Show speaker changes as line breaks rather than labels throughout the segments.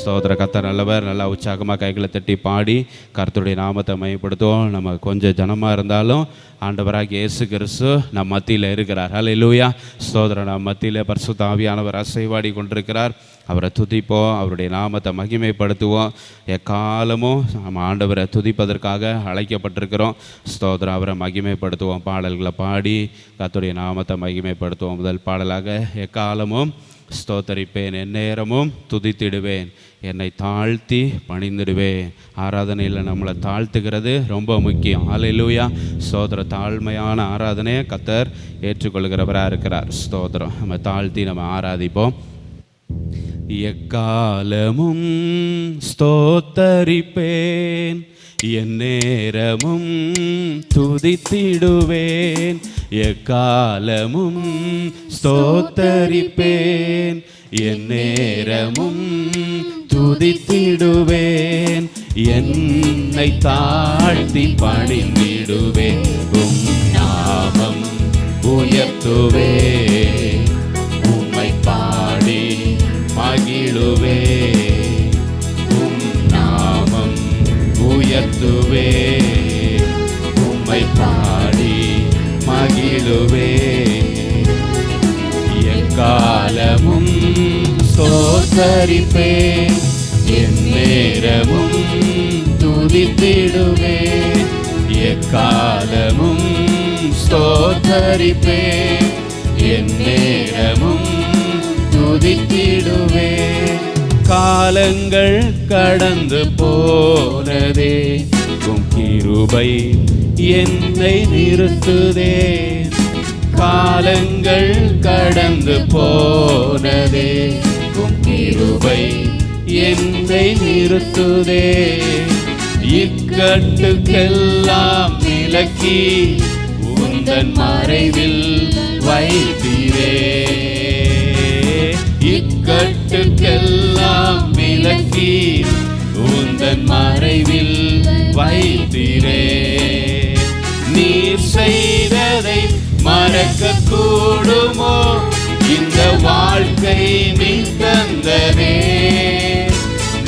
ஸ்தோத்திர. கர்த்தர் நல்லவர். நல்லா உற்சாகமாக கைகளை தட்டி பாடி கர்த்தருடைய நாமத்தை மையப்படுத்துவோம். நம்ம கொஞ்சம் ஜனமாக இருந்தாலும் ஆண்டவராகிய இயேசு கிறிஸ்து நம் மத்தியில் இருக்கிறார். ஹல்லேலூயா. ஸ்தோத்திரம். நம் மத்தியில் பரிசுத்த ஆவியானவர் அசைவாடி கொண்டிருக்கிறார். அவரை துதிப்போம், அவருடைய நாமத்தை மகிமைப்படுத்துவோம். எக்காலமும் நம்ம ஆண்டவரை துதிப்பதற்காக அழைக்கப்பட்டிருக்கிறோம். ஸ்தோத்திரம். அவரை மகிமைப்படுத்துவோம். பாடல்களை பாடி கர்த்தருடைய நாமத்தை மகிமைப்படுத்துவோம். முதல் பாடலாக எக்காலமும் ஸ்தோத்தரிப்பேன், எந்நேரமும் துதித்திடுவேன், என்னை தாழ்த்தி பணிந்திடுவேன். ஆராதனையில் நம்மளை தாழ்த்துகிறது ரொம்ப முக்கியம். ஹல்லேலூயா. ஸ்தோத்திரம். தாழ்மையான ஆராதனையை கர்த்தர் ஏற்றுக்கொள்கிறவராக இருக்கிறார். ஸ்தோத்திரம். நம்ம தாழ்த்தி நம்ம ஆராதிப்போம். எக்காலமும் ஸ்தோத்தரிப்பேன், எந்நேரமும் துதித்திடுவேன், எக்காலமும் ஸ்தோத்தரிப்பேன், எந்நேரமும் துதித்திடுவேன், என்னை தாழ்த்தி பணிந்திடுவேன், உம் நாமம் உயர்த்துவேன், உம்மை பாடி மகிழுவேன், உம் நாமம் உயர்த்துவேன், உம்மை பாடி மகிழுவேன், எக்காலமும் ஸ்தோத்தரிப்பேன், எந்நேரமும் துதித்திடுவேன், எக்காலமும் ஸ்தோத்தரிப்பேன், எந்நேரமும் துதித்திடுவேன். காலங்கள் கடந்து போனதே, உம் கிருபை என்னை நிறுத்துதே. காலங்கள் கடந்து போனதே, உம் கிருபை என்னை நிறுத்துதே. இக்கட்டுக்கெல்லாம் விலக்கி உந்தன் மறைவில் வைத்தீரே. இக்கட்டுக்கெல்லாம் விலக்கி உந்தன் மறைவில் வைத்தீரே. நீர் செய்ததை மறக்க கூடுமோ, இந்த வாழ்க்கை நீ தந்ததே.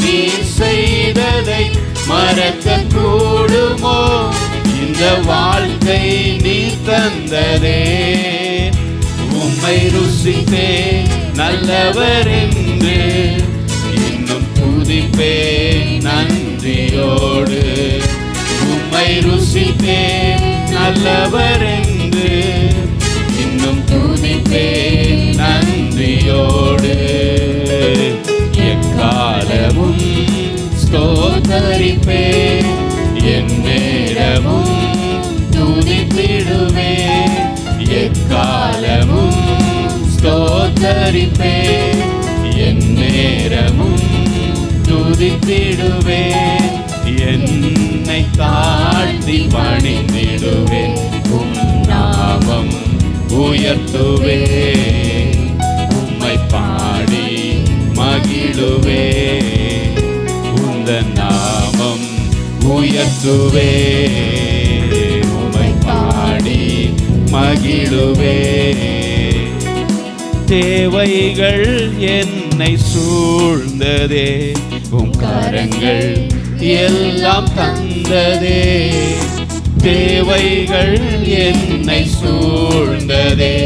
நீர் செய்ததை மறக்க கூடுமோ, இந்த வாழ்க்கை நீ தந்ததே. உம்மை ருசித்தே நல்லவர் என்று இன்னும் துதிப்பே நன்றியோடு. உம்மை ருசித்தே நல்லவர் என்று இன்னும் துதிப்பே நன்றியோடு. எக்காலமும் ஸ்தோத்தரிப்பேன், எந்நேரமும் துதித்திடுவேன், எக்காலமும் ஸ்தோத்தரிப்பேன், எந்நேரமும் துதித்திடுவேன், என்னை தாழ்த்தி பணிந்திடுவேன், உம் நாமம் உயர்த்துவேன், உம்மை பாடி மகிழுவேன், உந்தன் நாமம் உயர்த்துவேன், உம்மை பாடி மகிழுவேன். தேவைகள் என்னை சூழ்ந்ததே, உம் கரங்கள் எல்லாம் தந்ததே. தேவைகள் என்னை சூழ்ந்ததே,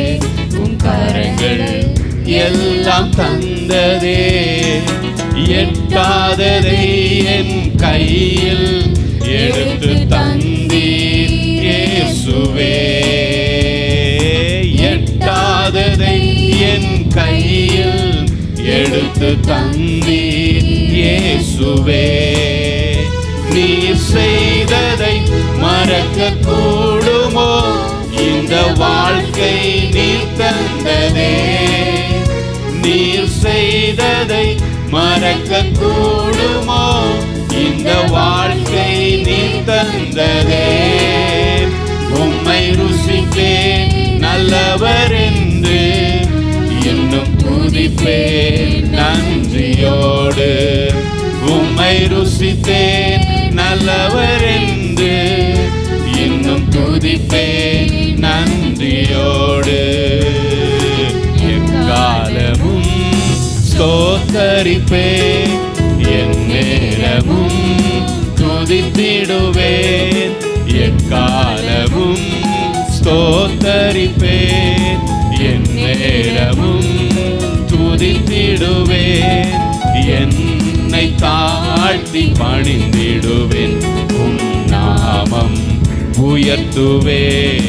உம் கரங்கள் எல்லாம் தந்ததே. எட்டாததை என் கையில் எடுத்து தந்தீர் இயேசுவே. எட்டாததை என் கையில் எடுத்து தந்தீர் இயேசுவே. நீர் செய்ததை மறக்க கூடுமோ, இந்த வாழ்க்கை நீர் தந்ததே. நீர் செய்ததை மறக்க கூடுமோ, இந்த வாழ்க்கை நீர் தந்ததே. உம்மை ருசிப்பேன் நல்லவர் என்று இன்னும் துதிப்பேன் நன்றியோடு. உம்மை ருசித்தேன் நல்லவர் என்று இன்னும் துதிப்பேன் நன்றியோடு. எக்காலமும் ஸ்தோத்தரிப்பேன், துதித்திடுவேன், எக்காலமும் ஸ்தோத்தரிப்பேன், என் நேரமும் துதித்திடுவேன், என்னை தாழ்த்தி பணிந்திடுவேன், உம் நாமம் உயர்த்துவேன்,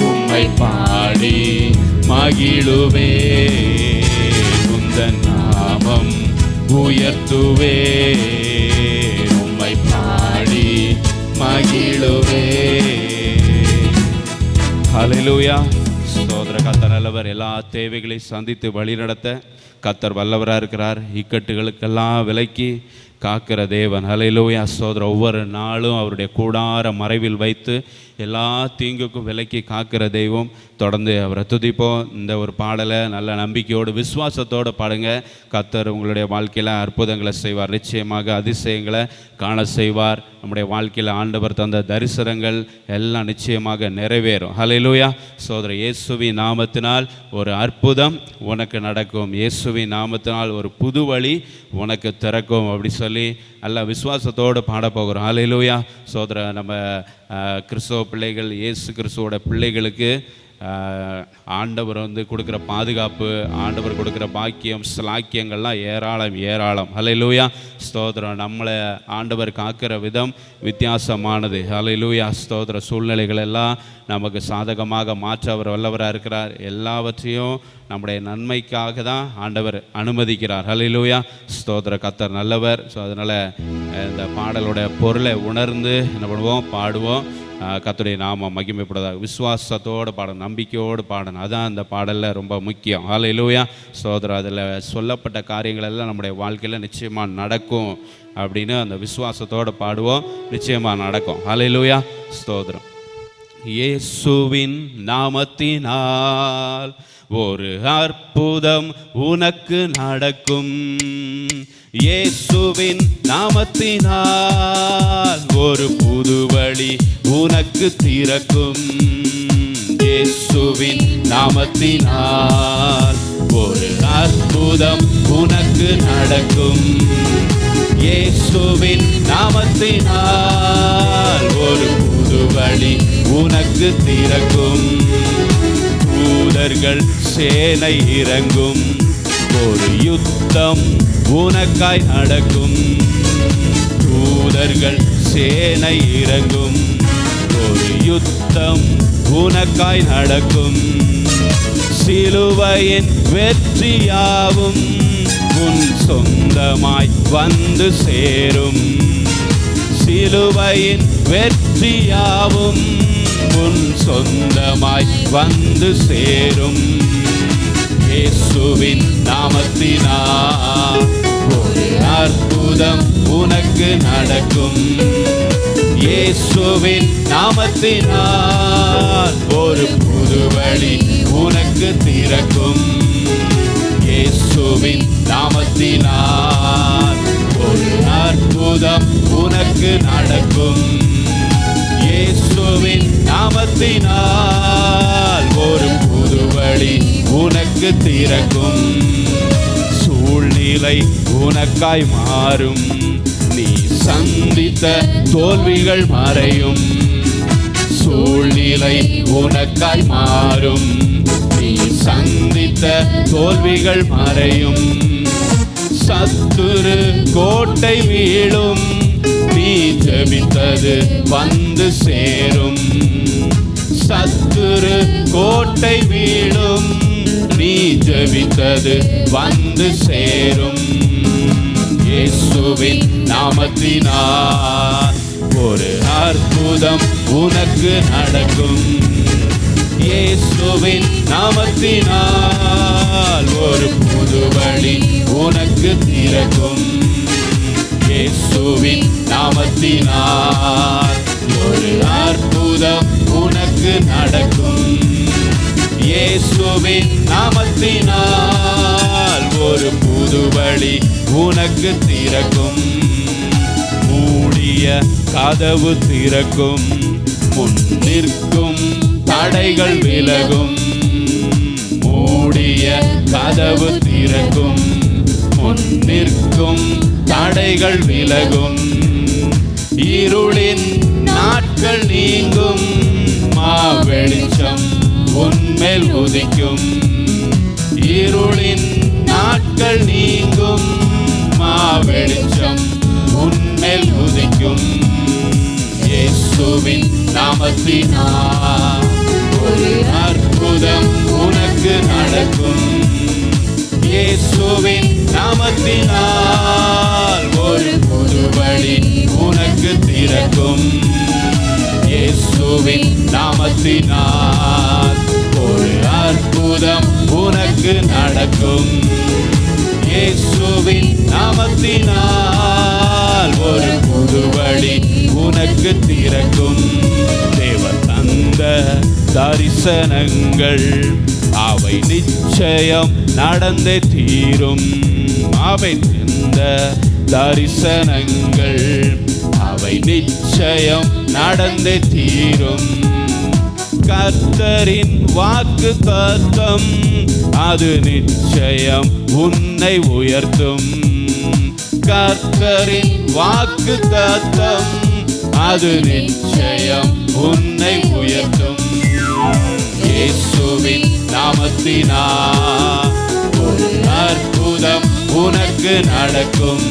உம்மை பாடி மகிழுவேன், உந்தன் நாமம் உயர்த்துவேன், உம்மை பாடி மகிழுவேன். ஹல்லேலூயா. ஸ்தோத்திர. கர்த்தர் நல்லவர். எல்லா தேவைகளையும் சந்தித்து வழிநடத்த கர்த்தர் வல்லவராக இருக்கிறார். இக்கட்டுகளுக்கெல்லாம் விலக்கி காக்கிற தேவன். ஹல்லேலூயா. ஸ்தோத்திரம். ஒவ்வொரு நாளும் அவருடைய கூடார மறைவில் வைத்து எல்லா தீங்குக்கும் விலக்கி காக்கிற தெய்வம். தொடர்ந்து அவரை துதிப்போம். இந்த ஒரு பாடலை நல்ல நம்பிக்கையோடு விசுவாசத்தோடு பாடுங்க. கர்த்தர் உங்களுடைய வாழ்க்கையில் அற்புதங்களை செய்வார். நிச்சயமாக அதிசயங்களை காண செய்வார். நம்முடைய வாழ்க்கையில் ஆண்டவர் தந்த தரிசனங்கள் எல்லாம் நிச்சயமாக நிறைவேறும். ஹல்லேலூயா. சோதர. இயேசுவின் நாமத்தினால் ஒரு அற்புதம் உனக்கு நடக்கும், இயேசுவின் நாமத்தினால் ஒரு புது வழி உனக்கு திறக்கும் அப்படி சொல்லி நல்ல விசுவாசத்தோடு பாட போகிறோம். ஹல்லேலூயா. சோதர. நம்ம கிறிஸ்தவ பிள்ளைகள், இயேசு கிறிஸ்துவோட பிள்ளைகளுக்கு ஆண்டவர் கொடுக்குற பாதுகாப்பு, ஆண்டவர் கொடுக்குற பாக்கியம், ஸ்லாக்கியங்கள்லாம் ஏராளம் ஏராளம். ஹல்லேலூயா. ஸ்தோத்திரம். நம்மளை ஆண்டவர் காக்கிற விதம் வித்தியாசமானது. ஹல்லேலூயா. ஸ்தோத்திர. சூழ்நிலைகள் எல்லாம் நமக்கு சாதகமாக மாற்ற அவர் வல்லவராக இருக்கிறார். எல்லாவற்றையும் நம்முடைய நன்மைக்காக தான் ஆண்டவர் அனுமதிக்கிறார். ஹல்லேலூயா. ஸ்தோத்திர. கர்த்தர் நல்லவர். ஸோ அதனால் இந்த பாடலோட பொருளை உணர்ந்து என்ன பண்ணுவோம், பாடுவோம். கர்த்தருடைய நாமம் மகிமைப்படுவதாக விசுவாசத்தோடு பாடணும், நம்பிக்கையோடு பாடணும். அதுதான் அந்த பாடலில் ரொம்ப முக்கியம். ஹல்லேலூயா. ஸ்தோத்திரம். அதில் சொல்லப்பட்ட காரியங்கள் எல்லாம் நம்முடைய வாழ்க்கையில் நிச்சயமாக நடக்கும் அப்படின்னு அந்த விசுவாசத்தோடு பாடுவோம். நிச்சயமாக நடக்கும். ஹல்லேலூயா. ஸ்தோத்திரம். இயேசுவின் நாமத்தினால் ஒரு அற்புதம் உனக்கு நடக்கும், இயேசுவின் நாமத்தினால் ஒரு புது வழி உனக்கு திறக்கும், இயேசுவின் நாமத்தினால் ஒரு அற்புதம் உனக்கு நடக்கும், இயேசுவின் நாமத்தினால் ஒரு புது வழி உனக்கு திறக்கும், தூதர்கள் சேனை இறங்கும், ஒரு யுத்தம் உனக்காய் நடக்கும், தூதர்கள் சேனை இறங்கும், ஒரு யுத்தம் உனக்காய் நடக்கும், சிலுவையின் வெற்றியாவும் உன் சொந்தமாய் வந்து சேரும், சிலுவையின் வெற்றியாவும் உன் சொந்தமாய் வந்து சேரும், இயேசுவின் நாமத்தினால் ஒரு அற்புதம் உனக்கு நடக்கும், இயேசுவின் நாமத்தினால் ஒரு புது வழி உனக்கு திறக்கும், இயேசுவின் நாமத்தினால் ஒரு அற்புதம் உனக்கு நடக்கும், இயேசுவின் நாமத்தினால் ஒரு புது வழி உனக்கு திறக்கும், சூழ்நிலை உனக்காய் மாறும், நீ சந்தித்த தோல்விகள் மறையும், சூழ்நிலை உனக்காய் மாறும், நீ சந்தித்த தோல்விகள் மறையும், சத்துரு கோட்டை வீழும், நீ ஜெபித்தது வந்து சேரும், சத்துரு கோட்டை வீழும், நீ ஜெபித்தது வந்து சேரும், இயேசுவின் நாமத்தினால் ஒரு அற்புதம் உனக்கு நடக்கும், இயேசுவின் நாமத்தினால் ஒரு புது வழி உனக்கு திறக்கும், இயேசுவின் நாமத்தினால் ஒரு அற்புதம் உனக்கு நடக்கும், இயேசுவின் நாமத்தினால் ஒரு புது வழி உனக்கு திறக்கும், மூடிய கதவு திறக்கும், முன் நிற்கும் தடைகள் விலகும், மூடிய கதவு திறக்கும், முன் நிற்கும் தடைகள் விலகும், இருளின் நாட்கள் நீங்கும், வெளிச்சம் உன்மேல் உதிக்கும். இருளின் நாட்கள் நீங்கும், வெளிச்சம் உன்மேல் உதிக்கும். இயேசுவின் நாமத்தினால் ஒரு அற்புதம் உனக்கு நடக்கும். இயேசுவின் நாமத்தினால் ஒரு புது வழி உனக்கு திறக்கும். இயேசுவின் நாமத்தினால் ஒரு அற்புதம் உனக்கு நடக்கும். இயேசுவின் நாமத்தினால் ஒரு புது வழி உனக்கு திறக்கும். தேவன் தந்த தரிசனங்கள் அவை நிச்சயம் நடந்தே தீரும். அவை தந்த தரிசனங்கள் அவை நிச்சயம் நடந்தே தீரும். கர்த்தரின் வாக்கு தத்தம் அது நிச்சயம் உன்னை உயர்த்தும். கர்த்தரின் வாக்கு தத்தம் அது நிச்சயம் உன்னை உயர்த்தும். இயேசுவின் நாமத்தினால் ஒரு அற்புதம் உனக்கு நடக்கும்.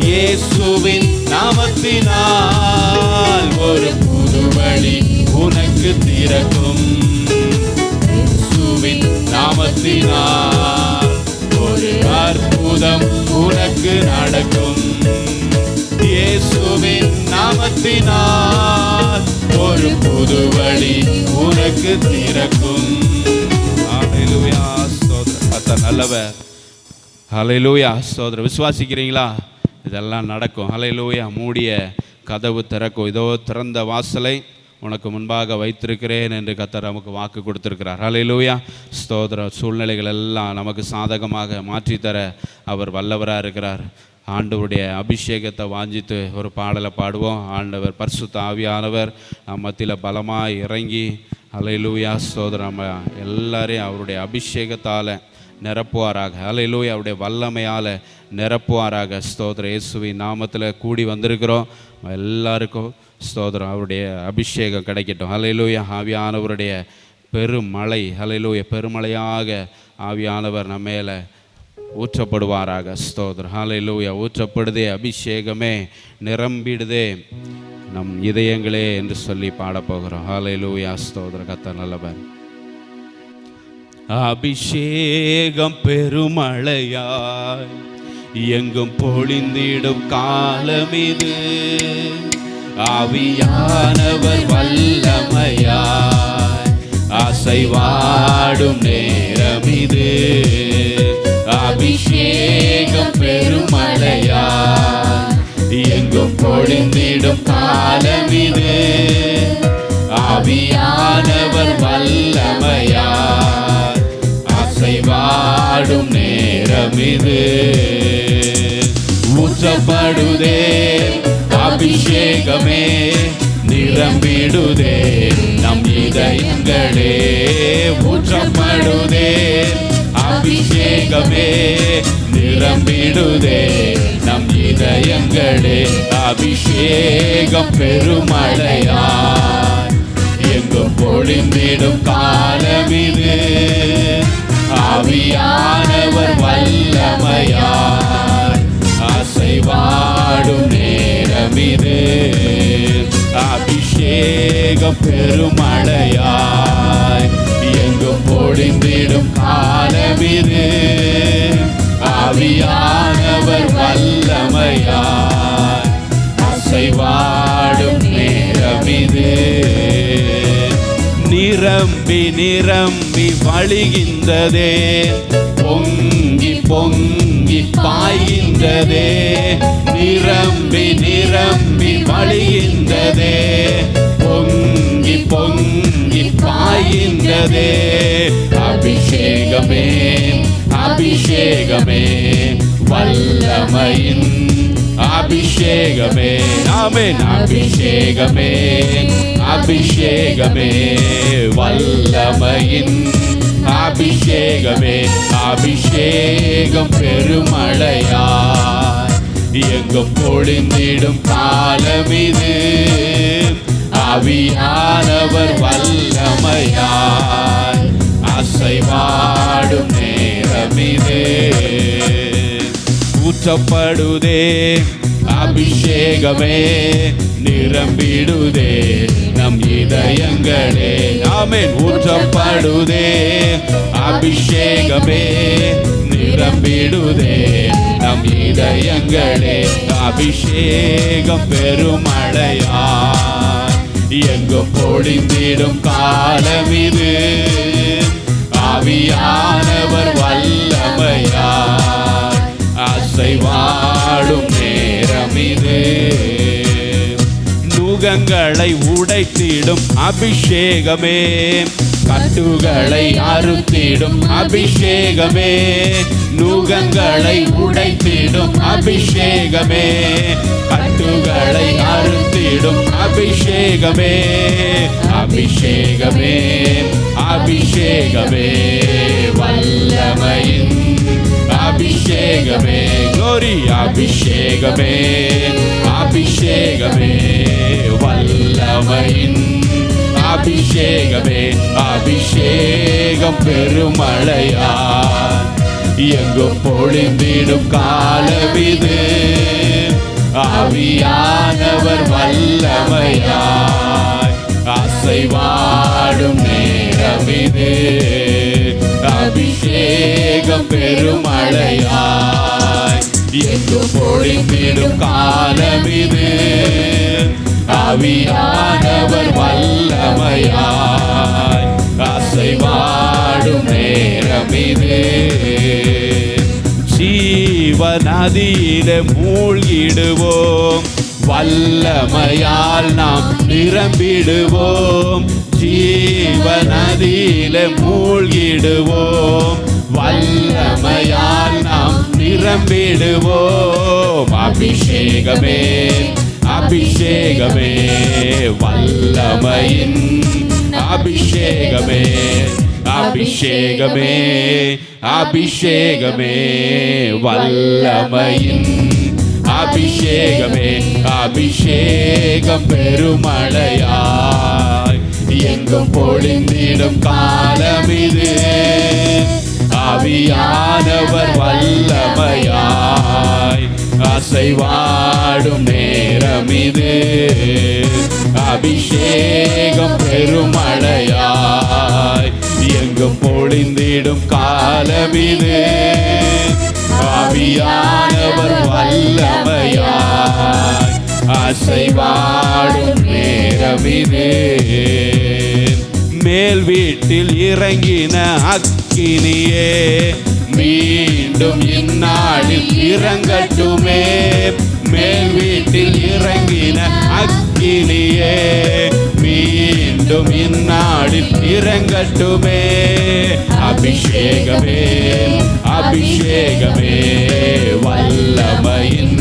இயேசுவின் நாமத்தினால் ஒரு புது வழி உனக்கு திறக்கும். இயேசுவின் நாமத்தினால் ஒரு அற்புதம் உனக்கு நடக்கும். இயேசுவின் நாமத்தினால் ஒரு புது வழி உனக்கு திறக்கும். ஹல்லேலூயா ஸ்தோத்திரம். கர்த்தர் நல்லவர். ஹல்லேலூயா ஸ்தோத்திரம். விசுவாசிக்கிறீங்களா? இதெல்லாம் நடக்கும். ஹல்லேலூயா. மூடிய கதவு திறக்கும். இதோ திறந்த வாசலை உனக்கு முன்பாக வைத்திருக்கிறேன் என்று கர்த்தர் நமக்கு வாக்கு கொடுத்திருக்கிறார். ஹல்லேலூயா ஸ்தோத்திரம். சூழ்நிலைகள் எல்லாம் நமக்கு சாதகமாக மாற்றித்தர அவர் வல்லவராக இருக்கிறார். ஆண்டவருடைய அபிஷேகத்தை வாஞ்சித்து ஒரு பாடலை பாடுவோம். ஆண்டவர் பரிசுத்த ஆவியானவர் நம்ம மத்தியில் பலமாக இறங்கி ஹல்லேலூயா ஸ்தோத்திரம் நம்ம எல்லாரையும் அவருடைய அபிஷேகத்தால் நிரப்புவாராக. ஹல்லேலூயா. அவருடைய வல்லமையால் நிரப்புவாராக. ஸ்தோத்திரம். இயேசுவின் நாமத்தில் கூடி வந்திருக்கிறோம் எல்லாருக்கும் ஸ்தோத்திரம். அவருடைய அபிஷேகம் கிடைக்கட்டும். ஹல்லேலூயா. ஆவியானவருடைய பெருமழை ஹல்லேலூயா பெருமழையாக ஆவியானவர் நம்ம மேலே ஊற்றப்படுவாராக. ஸ்தோத்திரம். ஹல்லேலூயா. ஊற்றப்படுதே, அபிஷேகமே நிரம்பிடுதே நம் இதயங்களே என்று சொல்லி பாடப்போகிறோம். ஹல்லேலூயா ஸ்தோத்திரம். கர்த்தர் நல்லவர். அபிஷேகம் பெருமழையாய் எங்கும் பொழிந்திடும் காலம் இது. ஆவியானவர் வல்லமையாய் அசைவாடும் நேரம் இது. அபிஷேகம் பெருமழையாய் எங்கும் பொழிந்திடும் காலம் இது. ஆவியானவர் வல்லமையாய் அசைவாடும் நேரம் இது. ஊற்றப்படுதே அபிஷேகமே நிரம்பிடுதே நம் இதயங்களே. ஊற்றப்படுதே அபிஷேகமே நிரம்பிடுதே நம் இதயங்களே. அபிஷேகம் பெருமழையாய் எங்கும் பொழிந்திடும் காலம் இது. ஆவியானவர் வல்லமையாய் அசைவாடும் நேரம் இது. அபிஷேகம் பெருமழையாய் எங்கும் பொழிந்திடும் காலம் இது. ஆவியானவர் வல்லமையாய் அசைவாடும் நேரம் இது. நிரம்பி நிரம்பி வழிகின்றதே, பொங்கி பொங்கி பாய்கின்றதே. நிரம்பி நிரம்பி வழிகின்றதே, பொங்கி பொங்கி பாய்கின்றதே. அபிஷேகமே அபிஷேகமே வல்லமையின் அபிஷேகமே. ஆமென். அபிஷேகமே அபிஷேகமே வல்லமையின் அபிஷேகமே. அபிஷேகம் பெருமழையாய் எங்கும் பொழிந்திடும் காலமிது. ஆவியானவர் வல்லமையாய் அசைவாடும் நேரமிது. ஊற்றப்படுதே அபிஷேகமே, நிரம்பிடுதே நம் இதயங்களே. ஆமென். ஊற்றப்படுதே அபிஷேகமே, நிரம்பிடுதே நம் இதயங்களே. அபிஷேகம் பெருமழையாய் எங்கும் பொழிந்திடும் காலமிது. ஆவியானவர் வல்லமையாய் அசைவாடும் நேரமிது. நுகங்களை உடைத்திடும் அபிஷேகமே, கட்டுகளை அறுத்திடும் அபிஷேகமே. நுகங்களை உடைத்திடும் அபிஷேகமே, கட்டுகளை அறுத்திடும் அபிஷேகமே. அபிஷேகமே அபிஷேகமே வல்லமையின் அபிஷேகமே. glory. அபிஷேகமே அபிஷேகமே வல்லமையின் அபிஷேகமே. அபிஷேகம் பெருமழையாய் எங்கும் பொழிந்திடும் காலமிது. ஆவியானவர் வல்லமையாய் அசைவாடும் நேரமிது. அபிஷேகம் பெருமழையாய் எங்கும் பொழிந்திடும் காலமிது. ஆவியானவர் வல்லமையாய் அசைவாடும் நேரமிது. ஜீவநதியிலே மூழ்கிடுவோம், வல்லமையால் நாம் நிரம்பிடுவோம். ஜீவநதியிலே மூழ்கிடுவோம், வல்லமையால் நாம் நிரம்பிடுவோம். அபிஷேகமே அபிஷேகமே வல்லமையின் அபிஷேகமே. அபிஷேகமே அபிஷேகமே வல்லமையின் அபிஷேகமே. அபிஷேகம் பெருமழையாய் எங்கும் பொழிந்திடும் காலமிது. ஆவியானவர் வல்லமையாய் அசைவாடும் நேரமிது. அபிஷேகம் பெருமழையாய் எங்கும் பொழிந்திடும் காலமிது. ஆவியானவர் வல்லமையாய் அசைவாடும் நேரமிது. மேல் வீட்டில் இறங்கின அக்கினியே, மீண்டும் இந்நாளில் இறங்கட்டுமே. மேல் வீட்டில் இறங்கின அக்கினியே, மீண்டும் இந்நாளில் இறங்கட்டுமே. அபிஷேகமே அபிஷேகமே வல்லமையின்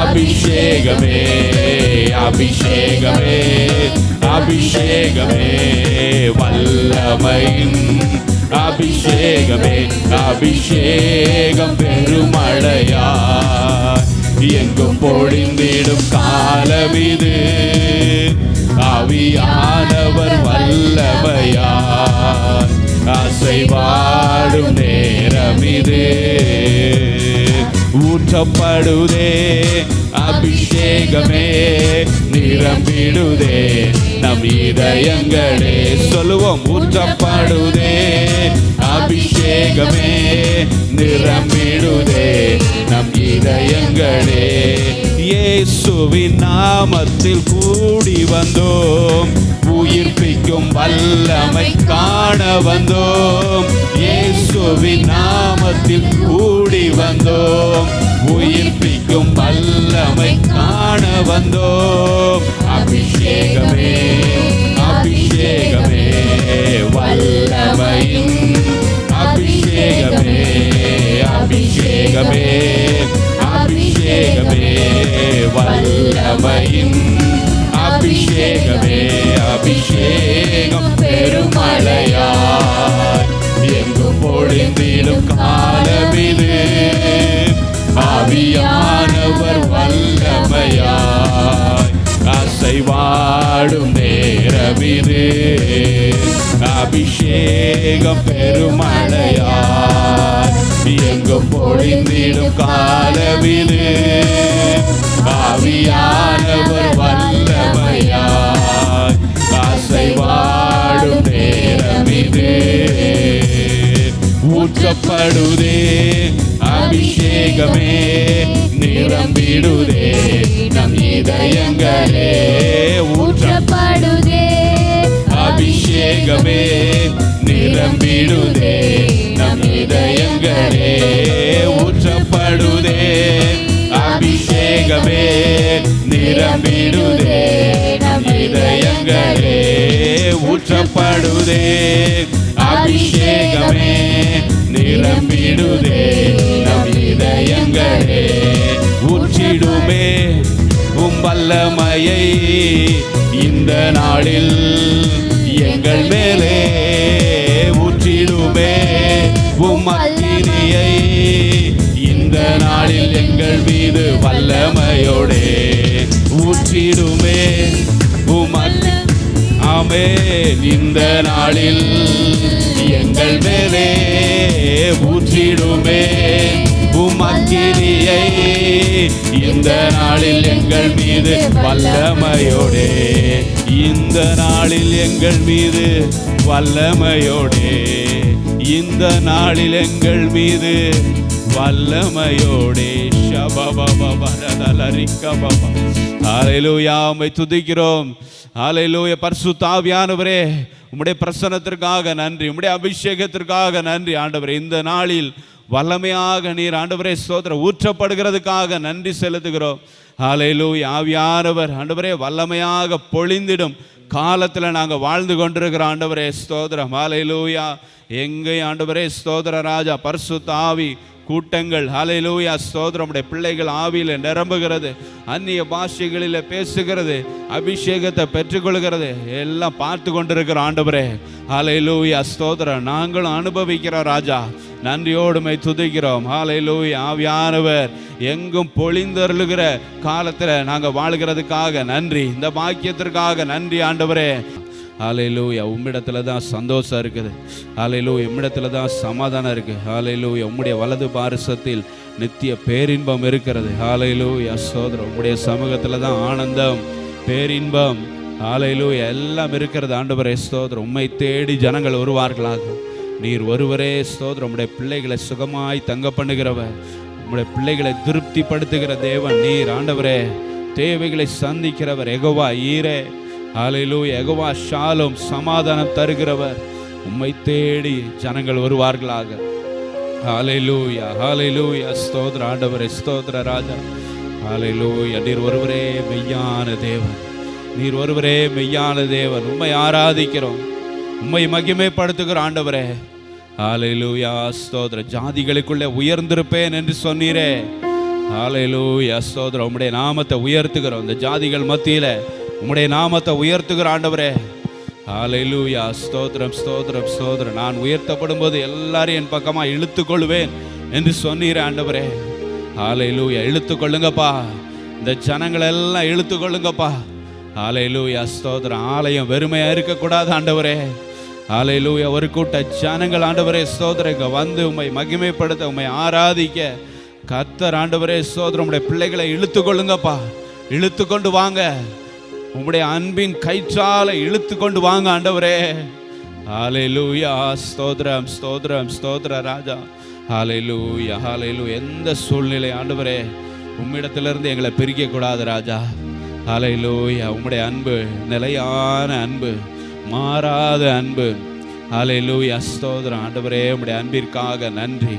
அபிஷேகமே. அபிஷேகமே அபிஷேகமே வல்லமையின் அபிஷேகமே. அபிஷேகம் பெருமழையாய் எங்கும் பொழிந்திடும் காலமிது. ஆவியானவர் வல்லமையாய் அசைவாடும் நேரமிது. ஊற்றப்படுதே அபிஷேகமே, நிரம்பிடுதே நம் இதயங்களே. சொல்லுவோம். ஊற்றப்படுதே அபிஷேகமே, நிரம்பிடுதே நம் இதயங்களே. இயேசுவின் நாமத்தில் கூடி வந்தோம், உயிர்ப்பிக்கும் வல்லமை காண வந்தோம். இயேசுவின் நாமத்தில் கூடி வந்தோம், உயிர்ப்பிக்கும் வல்லமை காண வந்தோம். அபிஷேகமே அபிஷேகமே வல்லமையின் அபிஷேகமே. அபிஷேகமே அபிஷேகமே வல்லமையின் அபிஷேகமே. அபிஷேகம் பெருமழையாய் எங்கும் பொழிந்திடும் காலமிது. ஆவியானவர் அபிஷேகம் பெருமழையாய் எங்கும் பொழிந்திடும் காலமிது. ஆவியானவர் வல்லமையாய் அசைவாடும் நேரமிது. ஊற்றப்படுதே அபிஷேகமே, நிரம்பிடுதே நம் இதயங்களே. ஊற்றப்படுதே அபிஷேகமே, நிரம்பிடுதே நம் இதயங்களே. ஊற்றப்படுதே அபிஷேகமே, நிரம்பிடுதே நம் இதயங்களே. ஊற்றப்படுதே அபிஷேகமே, நிரம்பிடுதே நம் இதயங்களே. ஊற்றிடுமே உம் வல்லமையை இந்த நாளில் எங்கள் மேலே. ஊற்றிடுமே உம் அக்கினியை இந்த நாளில் எங்கள் மீது வல்லமையோடே. ஊற்றிடுமே உம் ஆமென் இந்த நாளில் எங்கள் மேலே. ஊற்றிடுமே உம் அக்கினியை இந்த நாளில் எங்கள் மீது வல்லமையோடே. இந்த நாளில் எங்கள் மீது வல்லமையோடே. இந்த நாளில் எங்கள் மீது வல்லமையோடே. ஹல்லேலூயா, உம்மை துதிக்கிறோம். ஹல்லேலூயா. பரிசுத்த ஆவியானவரே, உம்முடைய பிரசன்னத்திற்காக நன்றி, உம்முடைய அபிஷேகத்திற்காக நன்றி ஆண்டவரே. இந்த நாளில் வல்லமையாக நீர் ஆண்டவரே ஸ்தோத்திரம் ஊற்றப்படுகிறதுக்காக நன்றி செலுத்துகிறோம். ஹல்லேலூயா. ஆவியானவர் ஆண்டவரே வல்லமையாக பொழிந்திடும் காலத்தில் நாங்கள் வாழ்ந்து கொண்டிருக்கிறோம் ஆண்டவரே ஸ்தோத்திரம். ஹல்லேலூயா. எங்கே ஆண்டவரே ஸ்தோத்திர ராஜா பரிசுத்த ஆவி கூட்டங்கள் ஹல்லேலூயா ஸ்தோத்திரம். உம்முடைய பிள்ளைகள் ஆவியில் நிரம்புகிறது, அந்நிய பாஷைகளில் பேசுகிறது, அபிஷேகத்தை பெற்றுக்கொள்கிறது, எல்லாம் பார்த்து கொண்டிருக்கிறோம் ஆண்டவரே. ஹல்லேலூயா ஸ்தோத்திரம். நாங்களும் அனுபவிக்கிறோம் ராஜா. நன்றியோடுமை துதிக்கிறோம். ஹல்லேலூயா. ஆவியானவர் எங்கும் பொழிந்தருளுகிற காலத்தில் நாங்கள் வாழ்கிறதுக்காக நன்றி, இந்த பாக்கியத்திற்காக நன்றி ஆண்டவரே. ஹல்லேலூயா. உம்மிடத்துல தான் சந்தோஷம் இருக்குது. ஹல்லேலூயா. உம்மிடத்துல தான் சமாதானம் இருக்குது. ஹல்லேலூயா. உம்முடைய வலது பாரிசத்தில் நித்திய பேரின்பம் இருக்கிறது. ஹல்லேலூயா ஸ்தோத்திரம். உம்முடைய சமூகத்தில் தான் ஆனந்தம், பேரின்பம், ஹல்லேலூயா எல்லாம் இருக்கிறது ஆண்டவரே ஸ்தோத்திரம். உம்மை தேடி ஜனங்கள் வருவார்களாக. நீர் ஒருவரே ஸ்தோத்திரம். உம்முடைய பிள்ளைகளை சுகமாய் தங்க பண்ணுகிறவர், உம்முடைய பிள்ளைகளை திருப்திப்படுத்துகிற தேவன் நீர் ஆண்டவரே. தேவைகளை சந்திக்கிறவர் யெகோவா ஈரே. ஹல்லேலூயா. யெகோவா ஷாலோம், சமாதானம் தருகிறவர். உம்மை தேடி ஜனங்கள் வருவார்களாக. ஹல்லேலூயா. ஹல்லேலூயா ஸ்தோத்திர ஆண்டவரே ஸ்தோத்திர ராஜா. ஹல்லேலூயா. நீர் ஒருவரே மெய்யான தேவன், நீர் ஒருவரே மெய்யான தேவன். உம்மை ஆராதிக்கிறோம், உம்மை மகிமைப்படுத்துகிற ஆண்டவரே. ஹல்லேலூயா ஸ்தோத்திர. ஜாதிகளுக்குள்ளே உயர்ந்திருப்பேன் என்று சொன்னீரே. ஹல்லேலூயா ஸ்தோத்திரம். உம்முடைய நாமத்தை உயர்த்துகிறோம். இந்த ஜாதிகள் மத்தியில் உம்முடைய நாமத்தை உயர்த்துகிற ஆண்டவரே. ஹல்லேலூயா ஸ்தோத்திரம் ஸ்தோத்திரம் ஸ்தோத்திரம். நான் உயர்த்தப்படும் போது எல்லாரையும் என் பக்கமாக இழுத்து கொள்வேன் என்று சொன்னீரே ஆண்டவரே. ஹல்லேலூயா. இழுத்து கொள்ளுங்கப்பா, இந்த ஜனங்களை எல்லாம் இழுத்து கொள்ளுங்கப்பா. ஹல்லேலூயா ஸ்தோத்திரம். ஆலயம் வெறுமையாக இருக்கக்கூடாது ஆண்டவரே. ஹல்லேலூயா. ஒரு கூட்ட ஜனங்கள் ஆண்டவரே ஸ்தோத்திரம் இங்கே வந்து உம்மை மகிமைப்படுத்த, உம்மை ஆராதிக்க கர்த்தர் ஆண்டவரே ஸ்தோத்திரம். உம்முடைய பிள்ளைகளை இழுத்து கொள்ளுங்கப்பா, இழுத்து கொண்டு வாங்க. உம்முடைய அன்பின் கயிற்றால இழுத்து கொண்டு வாங்க ஆண்டவரே. ஹல்லேலூயா ஸ்தோத்திரம் ஸ்தோத்திரம் ஸ்தோத்திர ராஜா. ஹல்லேலூயா. ஹல்லேலூயா. எந்த சூழ்நிலை ஆண்டவரே உம்மிடத்திலிருந்து எங்களை பிரிக்க கூடாது ராஜா. ஹல்லேலூயா. உம்முடைய அன்பு நிலையான அன்பு, மாறாத அன்பு. ஹல்லேலூயா ஸ்தோத்திரம் ஆண்டவரே. உம்முடைய அன்பிற்காக நன்றி,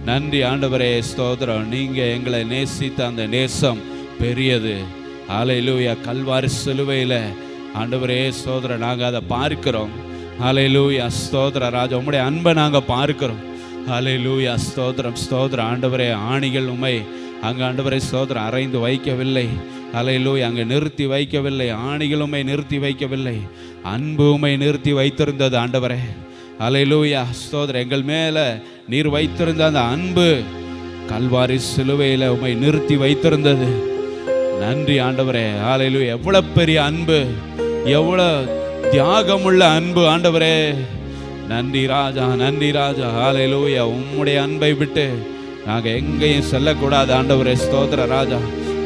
நன்றி ஆண்டவரே ஸ்தோத்திரம். நீங்கள் எங்களை நேசித்த அந்த நேசம் பெரியது. ஹல்லேலூயா. கல்வாரி சிலுவையில் ஆண்டவரே ஸ்தோத்திரம் நாங்கள் அதை பார்க்கிறோம். ஹல்லேலூயா ஸ்தோத்திர ராஜா. உம்முடைய அன்பை நாங்கள் பார்க்கிறோம். ஹல்லேலூயா ஸ்தோத்திரம் ஸ்தோத்திரம் ஆண்டவரே. ஆணிகள் உம்மை அங்கே ஆண்டவரே ஸ்தோத்திரம் அறைந்து வைக்கவில்லை. ஹல்லேலூயா. அங்கே நிறுத்தி வைக்கவில்லை. ஆணிகள் உம்மை நிறுத்தி வைக்கவில்லை. அன்பு உம்மை நிறுத்தி வைத்திருந்தது ஆண்டவரே. ஹல்லேலூயா ஸ்தோத்திரம். எங்கள் மேலே நீர் வைத்திருந்த அந்த அன்பு கல்வாரி சிலுவையில் உம்மை நிறுத்தி வைத்திருந்தது. நன்றி ஆண்டவரே. ஹல்லேலூயா. எவ்வளோ பெரிய அன்பு, எவ்வளோ தியாகமுள்ள அன்பு ஆண்டவரே. நன்றி ராஜா, நன்றி ராஜா. ஹல்லேலூயா. உம்முடைய அன்பை விட்டு நாங்கள் எங்கேயும் செல்லக்கூடாது ஆண்டவரே. ஸ்தோத்திர ராஜா.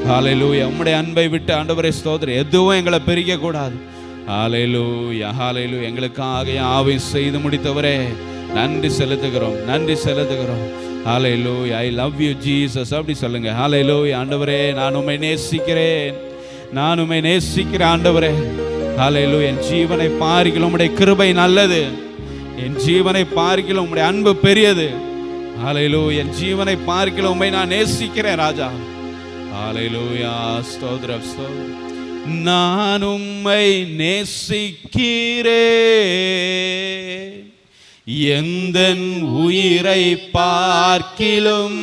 ஹல்லேலூயா. உம்முடைய அன்பை விட்டு ஆண்டவரே ஸ்தோத்திரம் எதுவும் எங்களை பிரிக்கக்கூடாது. ஹல்லேலூயா, ஹல்லேலூயா. எங்களுக்காக யாவையும் செய்து முடித்தவரே நன்றி செலுத்துகிறோம், நன்றி செலுத்துகிறோம். Hallelujah. I love you Jesus. அப்படி சொல்லுங்க. ஹல்லேலூயா. ஆண்டவரே, நான் உம்மை நேசிக்கிறேன், நான் உம்மை நேசிக்கிறேன் ஆண்டவரே. ஹல்லேலூயா. என் ஜீவனை பார்க்கிலும் உம்முடைய கிருபை நல்லது, என் ஜீவனை பார்க்கிலும் உம்முடைய அன்பு பெரியது. ஹல்லேலூயா. என் ஜீவனை பார்க்கிலும் உம்மை நான் நேசிக்கிறேன் ராஜா. ஹல்லேலூயா. ஸ்தோத்திரம், ஸ்தோத்திரம். நான் உம்மை நேசிக்கிறேன், எந்தன் உயிரை பார்க்கிலும்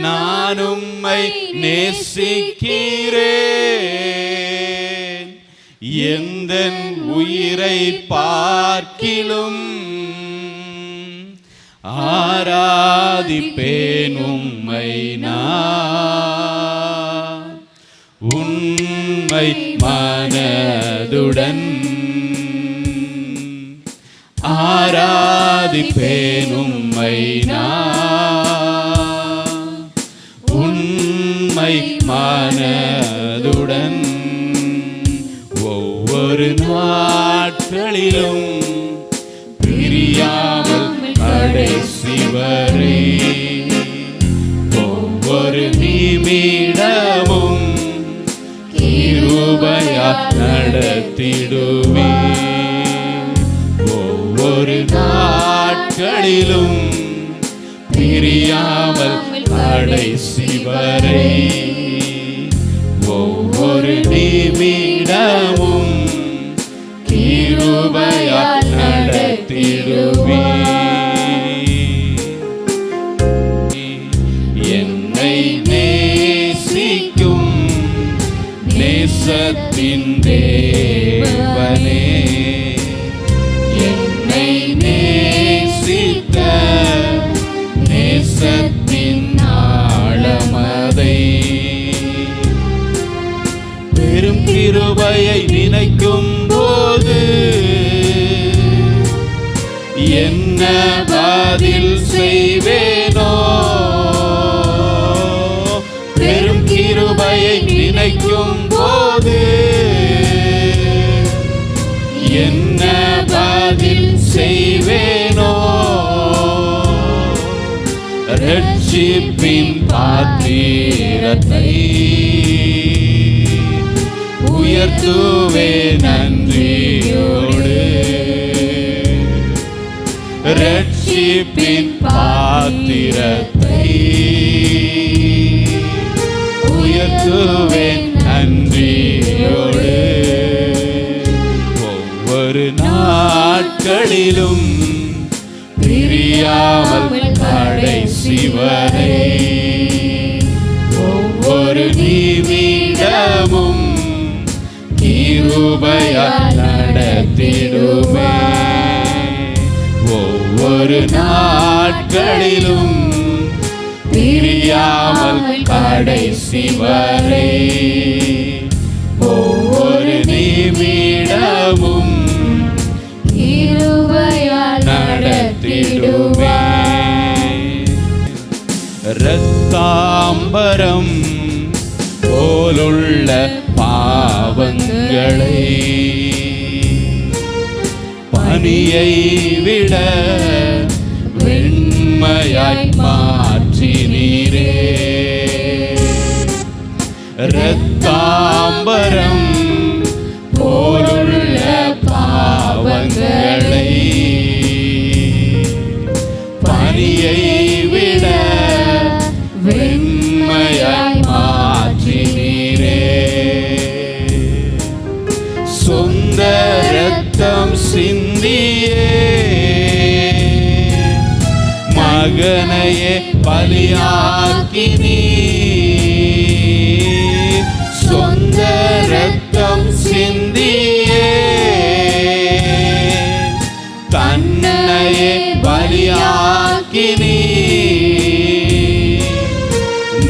நான் உம்மை நேசிக்கிறேன், எந்தன் உயிரை பார்க்கிலும் ஆராதிப்பேன் உம்மை நான் உண்மை மனதுடன் ஆராதிப்பேன் உம்மை நான் உண்மை மனதுடன் ஒவ்வொரு நாட்களிலும் பிரியாமல் கடைசி வரை ஒவ்வொரு நிமிடமும் கிருபையால் நடத்திடுவே ஒவ்வொரு நாட்களிலும் பிரியாமல் கடைசி வரை ஒவ்வொரு நிமிடமும் கிருபையால் நடத்திடுவே என்னை நேசிக்கும் நேசத்தின் தேவனே என்னை நேசிக்க நேசத்தின் ஆழமதை பெரும் கிருபையை நினைக்கும் போது என்ன பதில் செய்வேனோ பெரும் கிருபையை நினைக்கும் போது என்ன பதில் செய்வேனோ ரட்சிப்பின் பாத்திரத்தை உயர்த்துவே நன்றியோடு ரட்சிப்பின் பாத்திரத்தை உயர்த்துவே நன்றியோடு ஒவ்வொரு நாட்களிலும் பிரியாமல் கடைசி வரை ஒவ்வொரு நிமிடமும் கிருபையால் நடத்திடுமே ஒவ்வொரு நாட்களிலும் பிரியாமல் கடைசி வரை ஒவ்வொரு நிமிடமும் கிருபையால் நடத்திடுமே இரத்தாம்பரம் போலுள்ள பாவங்களை பனியை விட வெண்மையாய் மாற்றினீரே இரத்தாம்பரம் போலுள்ள பாவங்களை பனியை விட வெண்மையாய் மாற்றினீரே சொந்த இரத்தம் சிந்தியே மகனையே பலியாக்கினீ சொந்த இரத்தம் சிந்தியே தன்னையே பலியாக்கினீ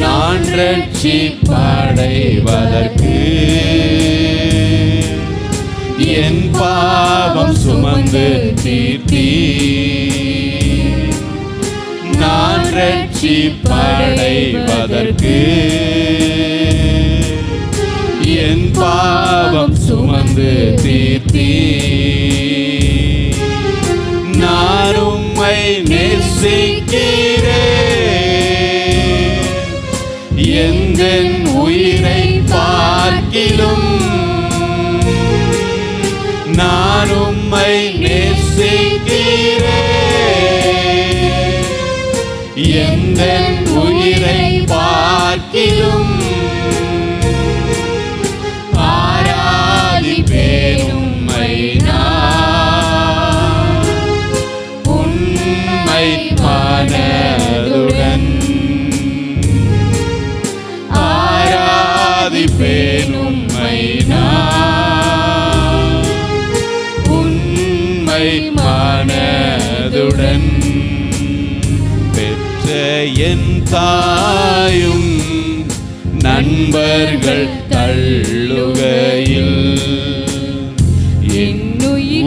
நான் ரட்சிப்படைவதற்கு என் பாவம் சுமந்து தீர்த்தீ, நான் ரட்சிப்படைவதற்கு என் பாவம் சுமந்து தீர்த்தீ, நான் உம்மை நேசிக்கிறேன், எந்தன் உயிரை பார்க்கிலும் நான் உம்மை நேசிக்கிறேன், எந்தன் உயிரை பார்க்கிலும் ஆராதிப்பேன் உம்மை நான் உண்மை மனதுடன், ஆராதிப்பேன் உம்மை நான் உண்மை மனதுடன். பெற்ற என் தாயும் நண்பர்கள் தள்ளுகையில் என்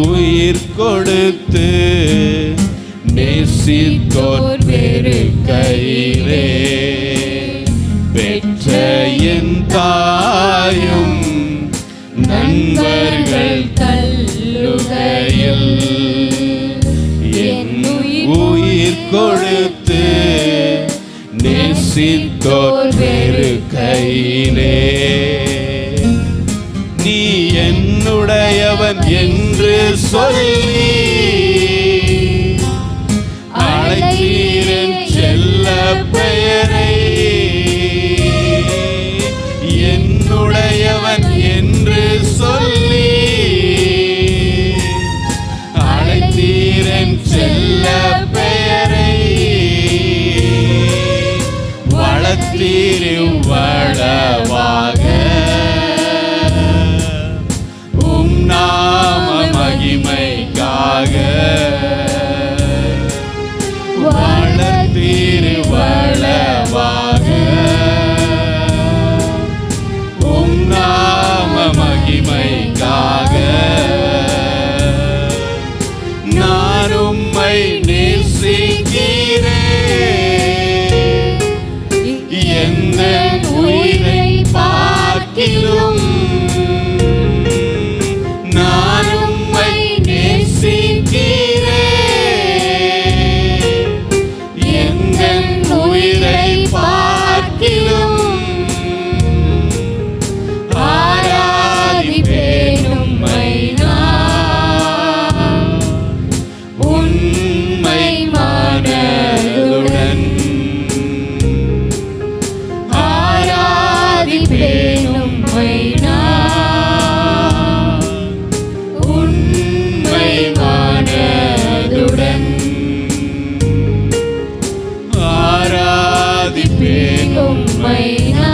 உயிர் கொடுத்து நேசித்தோர் வெறுக்கையிலே, பெற்ற என் தாயும் நண்பர்கள் தள்ளுகையில் என் உயிர் கொடுத்து நேசித்தோர் வெறுக்கையிலே, நீ என்னுடையவன் என்று சொல்லி அழைத்தீரன் செல்ல பெயரை, என்னுடையவன் என்று சொல்லி அழைத்தீரன் செல்ல பெயரை, வளர்த்தீரு வளவாக உம் நாம மகிமைக்காக, வளர்த்தீரு வளவாக உம் நாம மகிமைக்காக, நான் உம்மை நேசிக்கிறேன், எந்தன் உயிரை பார்க்கிலும் நான் உம்மை நேசிக்கிறேன், எந்தன் உயிரை பார்க்கிலும் ஆராதிப்பேன் உம்மை நான் உண்மை மனதுடன், ஆராதிப்பேன் உம்மை நான் உண்மை மனதுடன், ஆராதிப்பேன் உம்மை நான்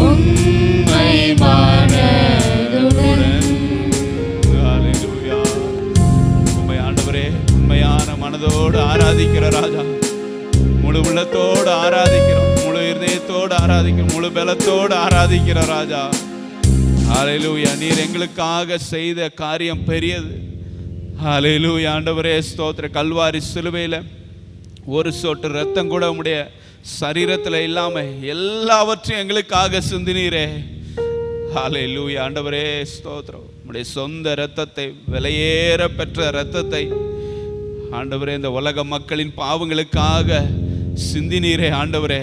உண்மை மனதுடன். ஹல்லேலூயா. உம்மை ஆண்டவரே உண்மையான மனதோடு ஆராதிக்கிற ராஜா, முழு உள்ளத்தோடு ஆராதிக்கிறோம், முழு இருதயத்தோடு ஆராதிக்கிறோம், முழு பலத்தோடு ஆராதிக்கிற ராஜா. ஹல்லேலூயா. நீர் எங்களுக்காக செய்த காரியம் பெரியது. ஹல்லேலூயா. ஆண்டவரே ஸ்தோத்திர. கல்வாரி சிலுவையில் ஒரு சொட்டு ரத்தம் கூட உம்முடைய சரீரத்தில் இல்லாம எல்லாவற்றையும் எங்களுக்காக சிந்தினீரே. ஹல்லேலூயா. ஆண்டவரே ஸ்தோத்திரம். உம்முடைய சொந்த இரத்தத்தை, விலையேற பெற்ற இரத்தத்தை ஆண்டவரே இந்த உலக மக்களின் பாவங்களுக்காக சிந்தினீரே ஆண்டவரே.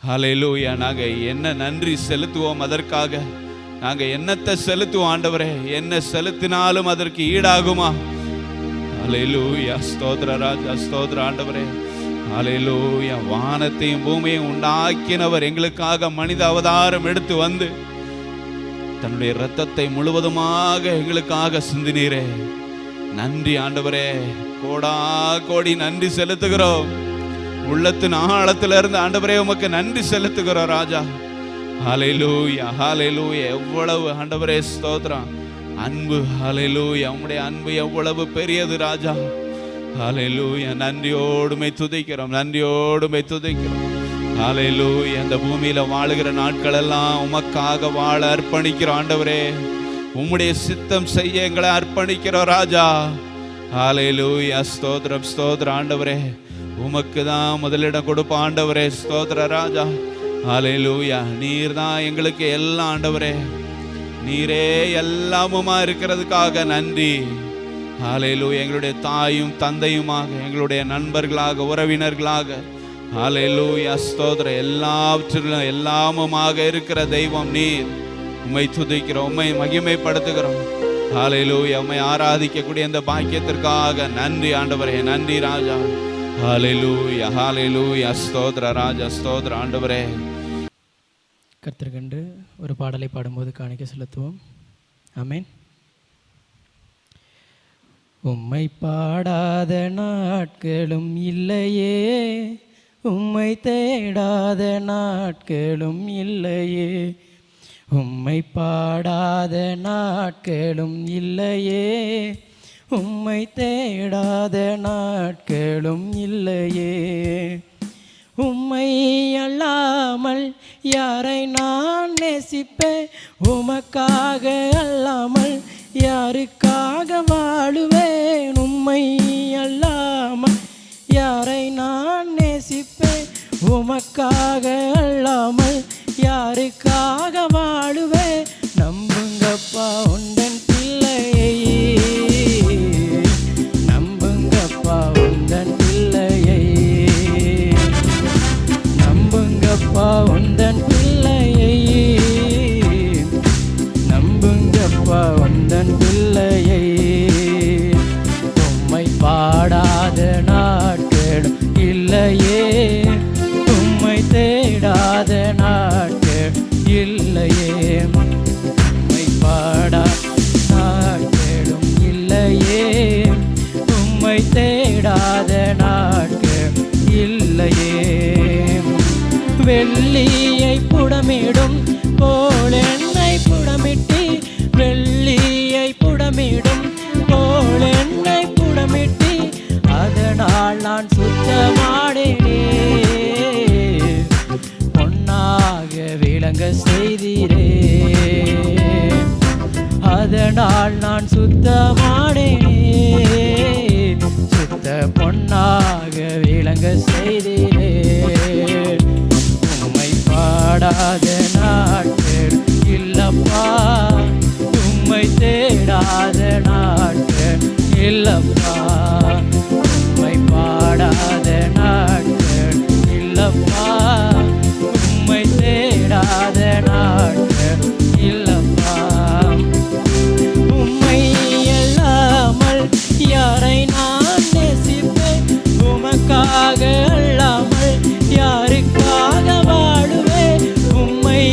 ஹல்லேலூயா. நாங்கள் என்ன நன்றி செலுத்துவோம் அதற்காக? நாங்கள் என்னத்தை செலுத்துவோம் ஆண்டவரே? என்ன செலுத்தினாலும் அதற்கு ஈடாகுமா? ஹல்லேலூயா. ஸ்தோத்திர ராஜா, ஸ்தோத்திர ஆண்டவரே. ஹல்லேலூயா. வானத்தையும் பூமியையும் உண்டாக்கினவர் எங்களுக்காக மனித அவதாரம் எடுத்து வந்து தன்னுடைய இரத்தத்தை முழுவதுமாக எங்களுக்காக சிந்தினீரே. நன்றி ஆண்டவரே. கோடா கோடி நன்றி செலுத்துகிறோம். உள்ளத்தின் ஆழத்திலிருந்து ஆண்டவரே உமக்கு நன்றி செலுத்துகிறோம் ராஜா. ஹல்லேலூயா, ஹல்லேலூயா. எவ்வளவு ஆண்டவரே ஸ்தோத்திரம், அன்பு. ஹல்லேலூயா. உம்முடைய அன்பு எவ்வளவு பெரியது ராஜா. ஹல்லேலூயா. நன்றியோடுமை துதிக்கிறோம், நன்றியோடுமை துதிக்கிறோம். ஹல்லேலூயா. இந்த பூமியில வாழுகிற நாட்கள் எல்லாம் உமக்காக வாழ அர்ப்பணிக்கிறோம் ஆண்டவரே. உம்முடைய சித்தம் செய்ய எங்களை அர்ப்பணிக்கிறோம் ராஜா. ஹல்லேலூயா. ஸ்தோத்திரம் ஸ்தோத்திரம் ஆண்டவரே, உமக்கு தான் முதலிடம் கொடுப்போம் ஆண்டவரே. ஸ்தோத்திர ராஜா. ஹல்லேலூயா. நீர் தான் எங்களுக்கு எல்லாம் ஆண்டவரே, நீரே எல்லாமுமா இருக்கிறதுக்காக நன்றி. ஹல்லேலூயா. எங்களுடைய தாயும் தந்தையுமாக, எங்களுடைய நண்பர்களாக, உறவினர்களாக, ஹல்லேலூயா ஸ்தோத்திரம், எல்லாவற்றிலும் எல்லாமுமாக இருக்கிற தெய்வம் நீர். உம்மை துதிக்கிறோம், உம்மை மகிமைப்படுத்துகிறோம். ஹல்லேலூயா. உம்மை ஆராதிக்கக்கூடிய இந்த பாக்கியத்திற்காக நன்றி ஆண்டவரே, நன்றி ராஜா. ஹல்லேலூயா ஹல்லேலூயா. ஸ்தோத்திர ராஜா, ஸ்தோத்திர ஆண்டவரே.
கர்த்தர் கண்டு ஒரு பாடலை பாடும்போது காணிக்கை செலுத்துவோம். ஆமென். உம்மை பாடாத நாட்களும் இல்லையே, உம்மை தேடாத நாட்களும் இல்லையே, உம்மை பாடாத நாட்களும் இல்லையே, உம்மை தேடாத நாட்களும் இல்லையே. உம்மை அல்லாமல் யாரை நான் நேசிப்பேன், உமக்காக அல்லாமல் யாருக்காக வாழுவேன். உம்மை அல்லாமல் யாரை நான் நேசிப்பேன், உமக்காக அல்லாமல் யாருக்காக வாழுவேன். நம்புங்கப்பா உந்தன் பிள்ளையை, நம்புங்கப்பா உந்தன் பிள்ளையை, நம்புங்கப்பா உந்தன் பிள்ளையை, நம்புங்கப்பா உந்தன் பிள்ளையை. உம்மை பாடாத நாட்கள் இல்லையே, உம்மை தேடாத நாட்கள் இல்லையே, உம்மை பாடாத நாட்களும் இல்லையே, உம்மை தேடாத நாட்கள் இல்லையே. வெள்ளியை புடமிடும் போல் என்னை புடமிட்டி, வெள்ளியை புடமிடும் போல் என்னை புடமிட்டி, அதனால் நான் சுத்தமானேனே. பொன்னாக விளங்க செய்தீரே, அதனால் நான் சுத்தமானேனே. சுத்த பொன்னாக விளங்க செய்தீரே. உம்மை பாடாத நாட்கள் இல்லப்பா, உம்மை தேடாத நாட்கள் இல்லப்பா, உம்மை பாடாத நாட்கள் இல்லப்பா, உம்மை தேடாத நாட்கள் இல்லப்பா. உம்மை அல்லாமல் யாரை நான் நேசிப்பேன், உமக்காக அல்லாமல் யாருக்காக வாழுவேன். உம்மை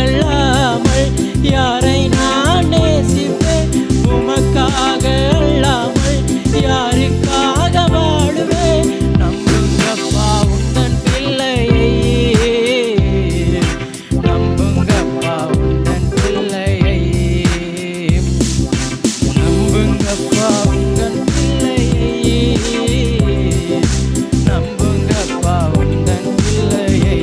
அல்லாமல் யாரை நான் நேசிப்பேன், உமக்காக அல்லாமல் யாருக்காக வாழுவேன். நம்புங்கப்பா உந்தன் பிள்ளையை, நம்புங்கப்பா உந்தன் பிள்ளையை, நம்புங்கப்பா உந்தன் பிள்ளையை, நம்புங்கப்பா உந்தன் பிள்ளையை.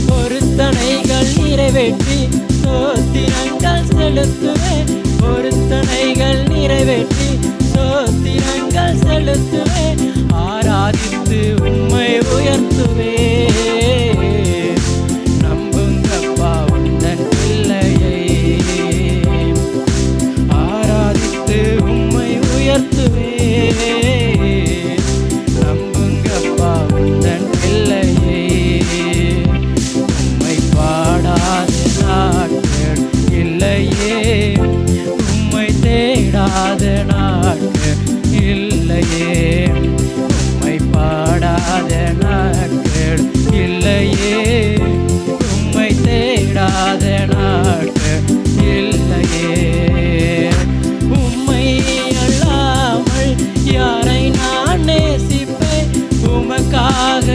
பொருத்தனைகள் நிறைவேற்றி சோத்திரங்கள் செலுத்துவேன், பொருத்தனைகள் நிறைவேற்றி சோத்திரங்கள் செலுத்துவேன். ஆராதித்து உம்மை உயர்த்துவேன். நம்புங்கப்பா உந்தன் பிள்ளையை, ஆராதித்து உம்மை உயர்த்துவேன். நம்புங்கப்பா உந்தன் பிள்ளையை. உம்மை பாடாத நாட்கள் இல்லையே, உம்மை தேடாத நாட்கள் இல்லையே, உம்மை பாடாத நாட்கள் இல்லையே, உம்மை தேடாத நாட்கள் இல்லையே. உம்மை அல்லாமல் யாரை நான் நேசிப்பேன், உமக்காக